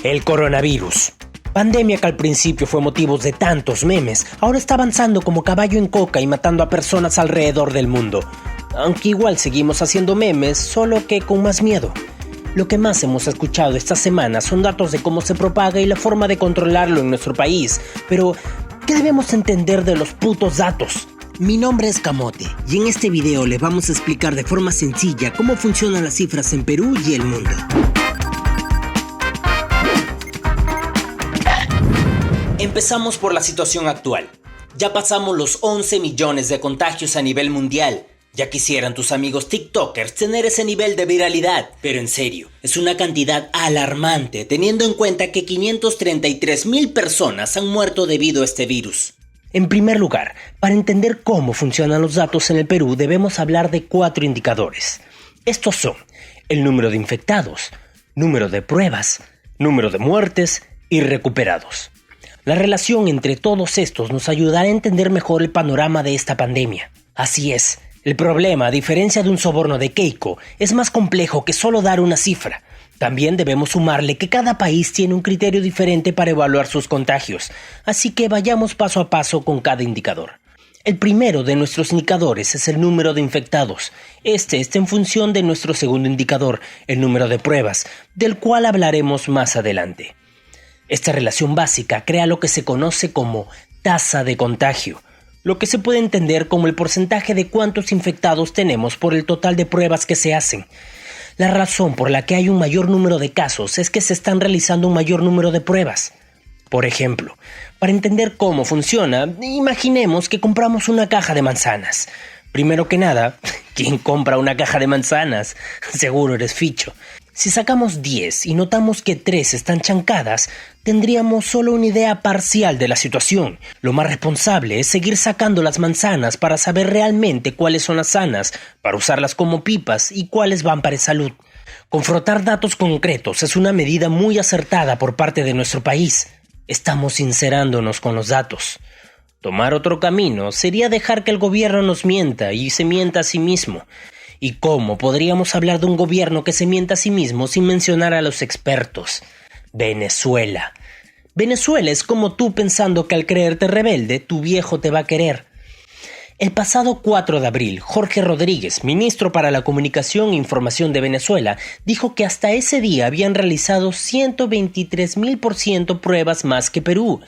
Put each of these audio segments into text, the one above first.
El coronavirus. Pandemia que al principio fue motivo de tantos memes, ahora está avanzando como caballo en coca y matando a personas alrededor del mundo. Aunque igual seguimos haciendo memes, solo que con más miedo. Lo que más hemos escuchado esta semana son datos de cómo se propaga y la forma de controlarlo en nuestro país. Pero, ¿qué debemos entender de los putos datos? Mi nombre es Camote y en este video les vamos a explicar de forma sencilla cómo funcionan las cifras en Perú y el mundo. Empezamos por la situación actual. Ya pasamos los 11 millones de contagios a nivel mundial. Ya quisieran tus amigos TikTokers tener ese nivel de viralidad. Pero en serio, es una cantidad alarmante teniendo en cuenta que 533,000 personas han muerto debido a este virus. En primer lugar, para entender cómo funcionan los datos en el Perú debemos hablar de 4 indicadores. Estos son el número de infectados, número de pruebas, número de muertes y recuperados. La relación entre todos estos nos ayudará a entender mejor el panorama de esta pandemia. Así es, el problema, a diferencia de un soborno de Keiko, es más complejo que solo dar una cifra. También debemos sumarle que cada país tiene un criterio diferente para evaluar sus contagios, así que vayamos paso a paso con cada indicador. El primero de nuestros indicadores es el número de infectados. Este está en función de nuestro segundo indicador, el número de pruebas, del cual hablaremos más adelante. Esta relación básica crea lo que se conoce como tasa de contagio, lo que se puede entender como el porcentaje de cuántos infectados tenemos por el total de pruebas que se hacen. La razón por la que hay un mayor número de casos es que se están realizando un mayor número de pruebas. Por ejemplo, para entender cómo funciona, imaginemos que compramos una caja de manzanas. Primero que nada, ¿quién compra una caja de manzanas? Seguro eres ficho. Si sacamos 10 y notamos que 3 están chancadas, tendríamos solo una idea parcial de la situación. Lo más responsable es seguir sacando las manzanas para saber realmente cuáles son las sanas, para usarlas como pipas y cuáles van para salud. Confrontar datos concretos es una medida muy acertada por parte de nuestro país. Estamos sincerándonos con los datos. Tomar otro camino sería dejar que el gobierno nos mienta y se mienta a sí mismo. ¿Y cómo podríamos hablar de un gobierno que se mienta a sí mismo sin mencionar a los expertos? Venezuela. Venezuela es como tú pensando que al creerte rebelde, tu viejo te va a querer. El pasado 4 de abril, Jorge Rodríguez, ministro para la Comunicación e Información de Venezuela, dijo que hasta ese día habían realizado 123,000% pruebas más que Perú.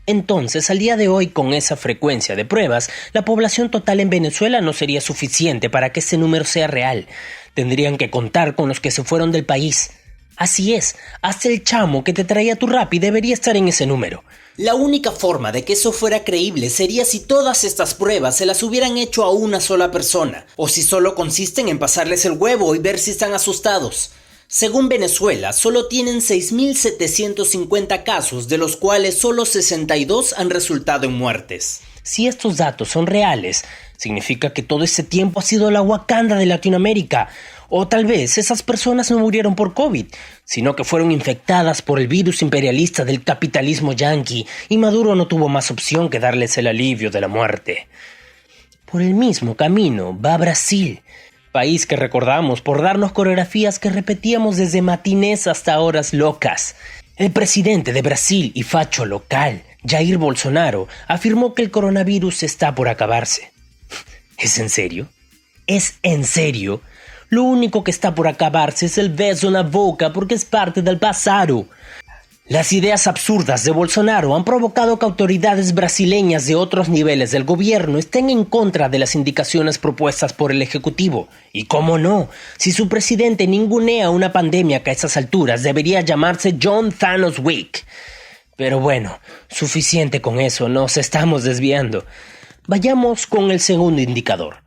Entonces, al día de hoy, con esa frecuencia de pruebas, la población total en Venezuela no sería suficiente para que ese número sea real. Tendrían que contar con los que se fueron del país. Así es, hasta el chamo que te traía tu Rappi debería estar en ese número. La única forma de que eso fuera creíble sería si todas estas pruebas se las hubieran hecho a una sola persona, o si solo consisten en pasarles el huevo y ver si están asustados. Según Venezuela, solo tienen 6,750 casos, de los cuales solo 62 han resultado en muertes. Si estos datos son reales, significa que todo ese tiempo ha sido la Wakanda de Latinoamérica. O tal vez esas personas no murieron por COVID, sino que fueron infectadas por el virus imperialista del capitalismo yanqui y Maduro no tuvo más opción que darles el alivio de la muerte. Por el mismo camino va Brasil, país que recordamos por darnos coreografías que repetíamos desde matinés hasta horas locas. El presidente de Brasil y facho local, Jair Bolsonaro, afirmó que el coronavirus está por acabarse. ¿Es en serio? ¿Es en serio? Lo único que está por acabarse es el beso en la boca porque es parte del pasado. Las ideas absurdas de Bolsonaro han provocado que autoridades brasileñas de otros niveles del gobierno estén en contra de las indicaciones propuestas por el Ejecutivo. Y cómo no, si su presidente ningunea una pandemia que a esas alturas debería llamarse John Thanos Week. Pero bueno, suficiente con eso, nos estamos desviando. Vayamos con el segundo indicador,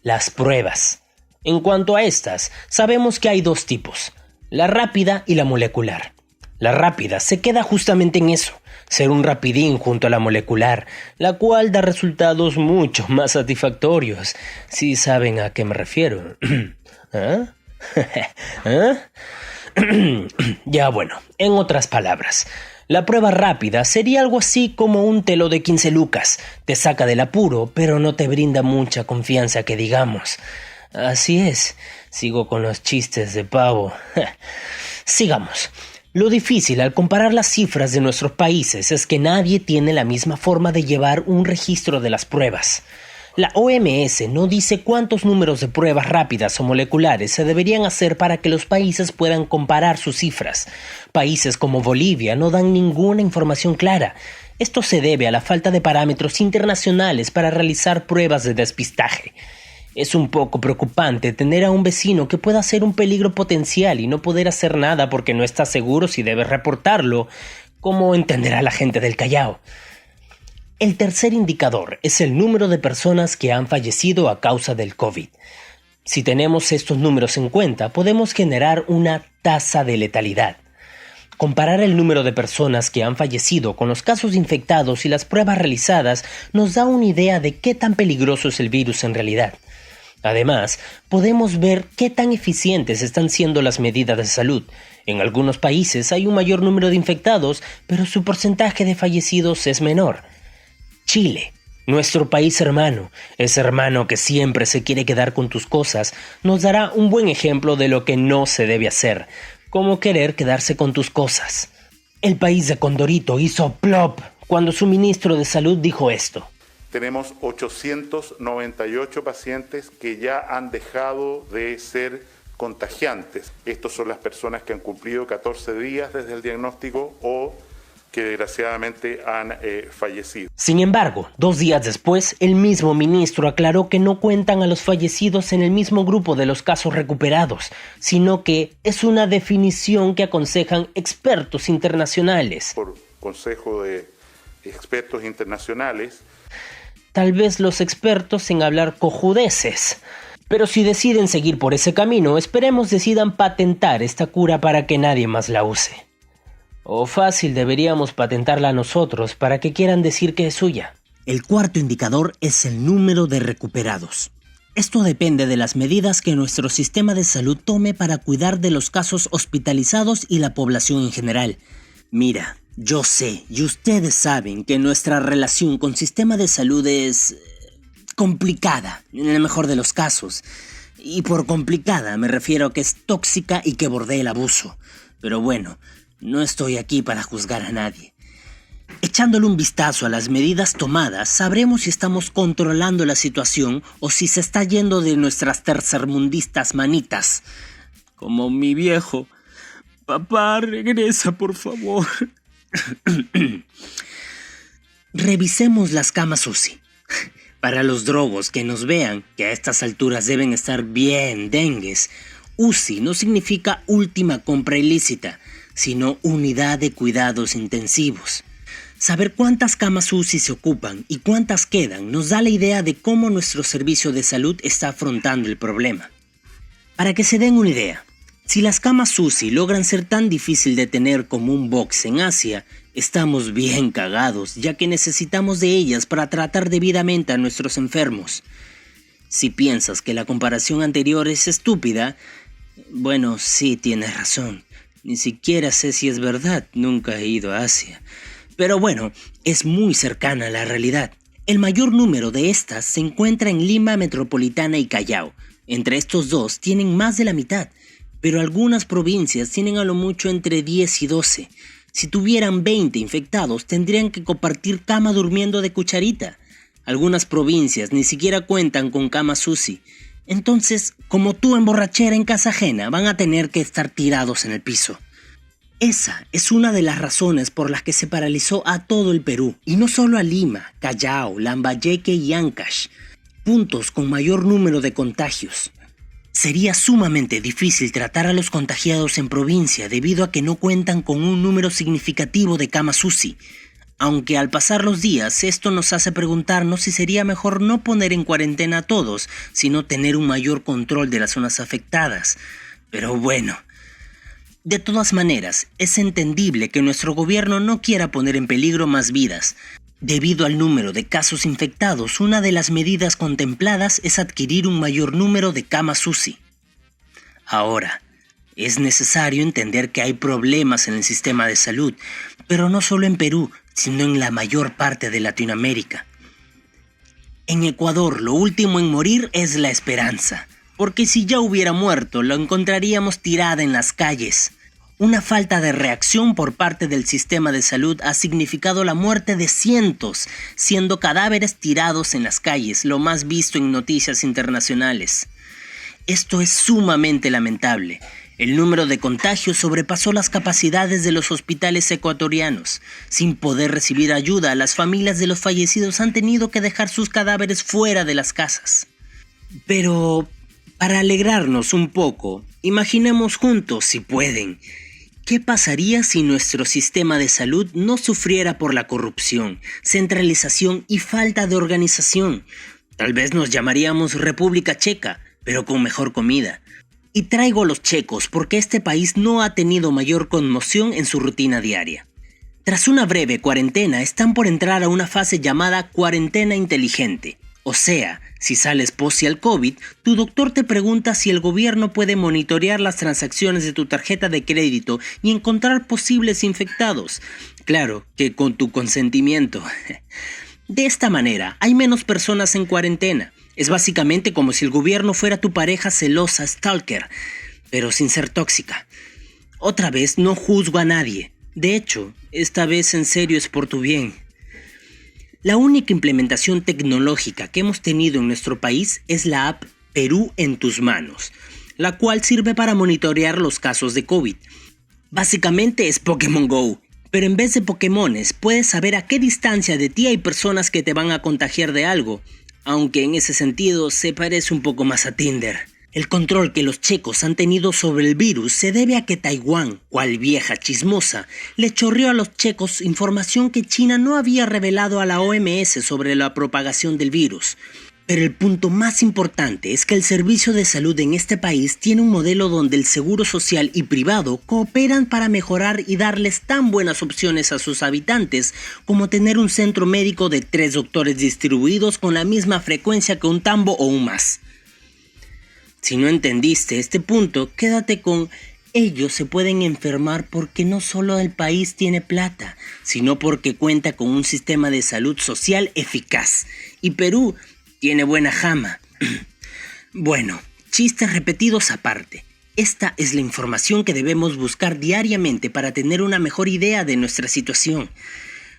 las pruebas. En cuanto a estas, sabemos que hay 2 tipos, la rápida y la molecular. La rápida se queda justamente en eso, ser un rapidín junto a la molecular, la cual da resultados mucho más satisfactorios, si saben a qué me refiero. ¿Ah? Ya bueno, en otras palabras, la prueba rápida sería algo así como un telo de 15 lucas, te saca del apuro, pero no te brinda mucha confianza que digamos. Así es, sigo con los chistes de pavo. Sigamos. Lo difícil al comparar las cifras de nuestros países es que nadie tiene la misma forma de llevar un registro de las pruebas. La OMS no dice cuántos números de pruebas rápidas o moleculares se deberían hacer para que los países puedan comparar sus cifras. Países como Bolivia no dan ninguna información clara. Esto se debe a la falta de parámetros internacionales para realizar pruebas de despistaje. Es un poco preocupante tener a un vecino que pueda ser un peligro potencial y no poder hacer nada porque no está seguro si debe reportarlo, como entenderá la gente del Callao. El tercer indicador es el número de personas que han fallecido a causa del COVID. Si tenemos estos números en cuenta, podemos generar una tasa de letalidad. Comparar el número de personas que han fallecido con los casos infectados y las pruebas realizadas nos da una idea de qué tan peligroso es el virus en realidad. Además, podemos ver qué tan eficientes están siendo las medidas de salud. En algunos países hay un mayor número de infectados, pero su porcentaje de fallecidos es menor. Chile, nuestro país hermano, ese hermano que siempre se quiere quedar con tus cosas, nos dará un buen ejemplo de lo que no se debe hacer, como querer quedarse con tus cosas. El país de Condorito hizo plop cuando su ministro de Salud dijo esto. Tenemos 898 pacientes que ya han dejado de ser contagiantes. Estos son las personas que han cumplido 14 días desde el diagnóstico o que desgraciadamente han fallecido. Sin embargo, 2 días después, el mismo ministro aclaró que no cuentan a los fallecidos en el mismo grupo de los casos recuperados, sino que es una definición que aconsejan expertos internacionales. Por consejo de expertos internacionales. Tal vez los expertos en hablar cojudeces. Pero si deciden seguir por ese camino, esperemos decidan patentar esta cura para que nadie más la use. O fácil, deberíamos patentarla nosotros para que quieran decir que es suya. El cuarto indicador es el número de recuperados. Esto depende de las medidas que nuestro sistema de salud tome para cuidar de los casos hospitalizados y la población en general. Mira, yo sé y ustedes saben que nuestra relación con sistema de salud es complicada, en el mejor de los casos. Y por complicada me refiero a que es tóxica y que bordea el abuso. Pero bueno, no estoy aquí para juzgar a nadie. Echándole un vistazo a las medidas tomadas, sabremos si estamos controlando la situación o si se está yendo de nuestras tercermundistas manitas. Como mi viejo. Papá, regresa, por favor. Revisemos las camas UCI. Para los drogos que nos vean, que a estas alturas deben estar bien dengues, UCI no significa última compra ilícita, sino unidad de cuidados intensivos. Saber cuántas camas UCI se ocupan y cuántas quedan nos da la idea de cómo nuestro servicio de salud está afrontando el problema. Para que se den una idea, si las camas UCI logran ser tan difícil de tener como un box en Asia, estamos bien cagados, ya que necesitamos de ellas para tratar debidamente a nuestros enfermos. Si piensas que la comparación anterior es estúpida, bueno, sí tienes razón. Ni siquiera sé si es verdad, nunca he ido a Asia. Pero bueno, es muy cercana a la realidad. El mayor número de estas se encuentra en Lima Metropolitana y Callao. Entre estos dos tienen más de la mitad, pero algunas provincias tienen a lo mucho entre 10 y 12. Si tuvieran 20 infectados, tendrían que compartir cama durmiendo de cucharita. Algunas provincias ni siquiera cuentan con camas UCI. Entonces, como tú en borrachera en casa ajena, van a tener que estar tirados en el piso. Esa es una de las razones por las que se paralizó a todo el Perú, y no solo a Lima, Callao, Lambayeque y Ancash, puntos con mayor número de contagios. Sería sumamente difícil tratar a los contagiados en provincia debido a que no cuentan con un número significativo de camas UCI. Aunque al pasar los días esto nos hace preguntarnos si sería mejor no poner en cuarentena a todos, sino tener un mayor control de las zonas afectadas. Pero bueno, de todas maneras, es entendible que nuestro gobierno no quiera poner en peligro más vidas. Debido al número de casos infectados, una de las medidas contempladas es adquirir un mayor número de camas UCI. Ahora, es necesario entender que hay problemas en el sistema de salud, pero no solo en Perú, sino en la mayor parte de Latinoamérica. En Ecuador, lo último en morir es la esperanza, porque si ya hubiera muerto, lo encontraríamos tirada en las calles. Una falta de reacción por parte del sistema de salud ha significado la muerte de cientos, siendo cadáveres tirados en las calles, lo más visto en noticias internacionales. Esto es sumamente lamentable. El número de contagios sobrepasó las capacidades de los hospitales ecuatorianos. Sin poder recibir ayuda, las familias de los fallecidos han tenido que dejar sus cadáveres fuera de las casas. Pero, para alegrarnos un poco, imaginemos juntos, si pueden, ¿qué pasaría si nuestro sistema de salud no sufriera por la corrupción, centralización y falta de organización? Tal vez nos llamaríamos República Checa, pero con mejor comida. Y traigo a los checos porque este país no ha tenido mayor conmoción en su rutina diaria. Tras una breve cuarentena, están por entrar a una fase llamada cuarentena inteligente. O sea, si sales posible al COVID, tu doctor te pregunta si el gobierno puede monitorear las transacciones de tu tarjeta de crédito y encontrar posibles infectados. Claro que con tu consentimiento. De esta manera, hay menos personas en cuarentena. Es básicamente como si el gobierno fuera tu pareja celosa stalker, pero sin ser tóxica. Otra vez, no juzgo a nadie. De hecho, esta vez en serio es por tu bien. La única implementación tecnológica que hemos tenido en nuestro país es la app Perú en tus manos, la cual sirve para monitorear los casos de COVID. Básicamente es Pokémon Go, pero en vez de Pokémones puedes saber a qué distancia de ti hay personas que te van a contagiar de algo, aunque en ese sentido se parece un poco más a Tinder. El control que los checos han tenido sobre el virus se debe a que Taiwán, cual vieja chismosa, le chorreó a los checos información que China no había revelado a la OMS sobre la propagación del virus. Pero el punto más importante es que el servicio de salud en este país tiene un modelo donde el seguro social y privado cooperan para mejorar y darles tan buenas opciones a sus habitantes como tener un centro médico de 3 doctores distribuidos con la misma frecuencia que un tambo o un más. Si no entendiste este punto, quédate con ellos se pueden enfermar porque no solo el país tiene plata, sino porque cuenta con un sistema de salud social eficaz. Y Perú tiene buena jama. Bueno, chistes repetidos aparte. Esta es la información que debemos buscar diariamente para tener una mejor idea de nuestra situación.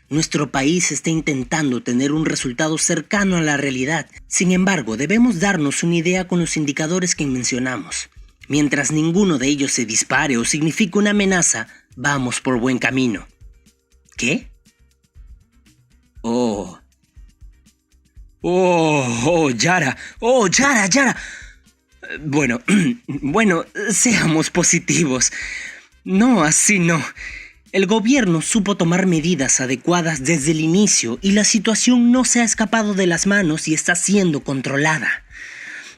Nuestro país está intentando tener un resultado cercano a la realidad. Sin embargo, debemos darnos una idea con los indicadores que mencionamos. Mientras ninguno de ellos se dispare o signifique una amenaza, vamos por buen camino. ¿Qué? Yara. Bueno, seamos positivos. No, así no. El gobierno supo tomar medidas adecuadas desde el inicio y la situación no se ha escapado de las manos y está siendo controlada.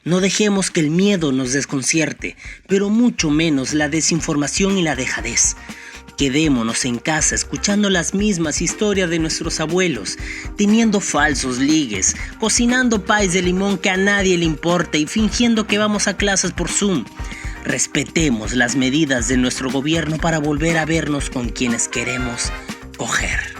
No dejemos que el miedo nos desconcierte, pero mucho menos la desinformación y la dejadez. Quedémonos en casa escuchando las mismas historias de nuestros abuelos, teniendo falsos ligues, cocinando pies de limón que a nadie le importa y fingiendo que vamos a clases por Zoom. Respetemos las medidas de nuestro gobierno para volver a vernos con quienes queremos coger.